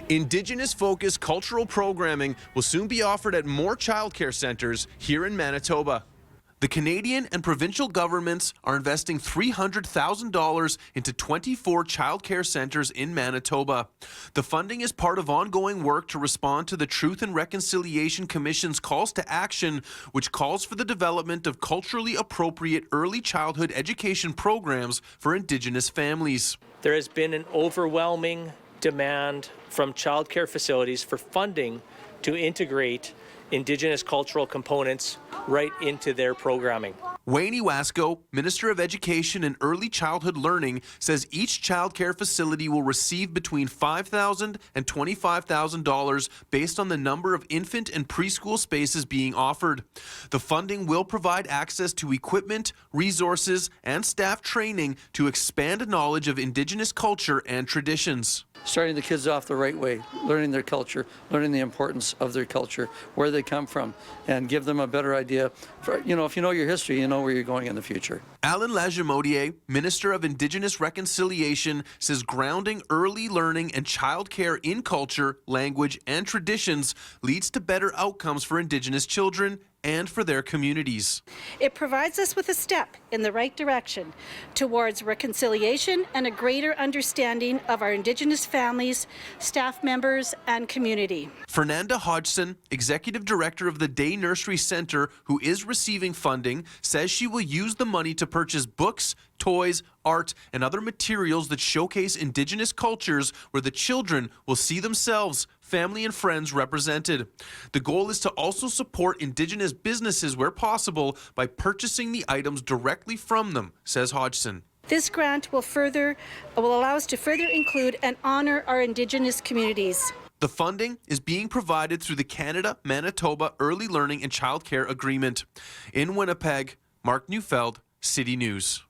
Indigenous-focused cultural programming will soon be offered at more childcare centres here in Manitoba. The Canadian and provincial governments are investing $300,000 into 24 childcare centres in Manitoba. The funding is part of ongoing work to respond to the Truth and Reconciliation Commission's calls to action, which calls for the development of culturally appropriate early childhood education programs for Indigenous families. There has been an overwhelming demand from childcare facilities for funding to integrate Indigenous cultural components right into their programming. Wayne Iwasco, Minister of Education and Early Childhood Learning, says each childcare facility will receive between $5,000 and $25,000 based on the number of infant and preschool spaces being offered. The funding will provide access to equipment, resources, and staff training to expand knowledge of Indigenous culture and traditions. Starting the kids off the right way, learning their culture, learning the importance of their culture, where they come from, and give them a better idea. If you know your history, you know where you're going in the future. Alan Lajamodier, Minister of Indigenous Reconciliation, says grounding early learning and childcare in culture, language, and traditions leads to better outcomes for Indigenous children and for their communities. It provides us with a step in the right direction towards reconciliation and a greater understanding of our Indigenous families, staff members, and community. Fernanda Hodgson, Executive Director of the Day Nursery Centre, who is receiving funding, says she will use the money to purchase books, toys, art, and other materials that showcase Indigenous cultures where the children will see themselves, family and friends represented. The goal is to also support Indigenous businesses where possible by purchasing the items directly from them, says Hodgson. This grant will allow us to further include and honor our Indigenous communities. The funding is being provided through the Canada-Manitoba Early Learning and Childcare Agreement. In Winnipeg, Mark Neufeld, City News.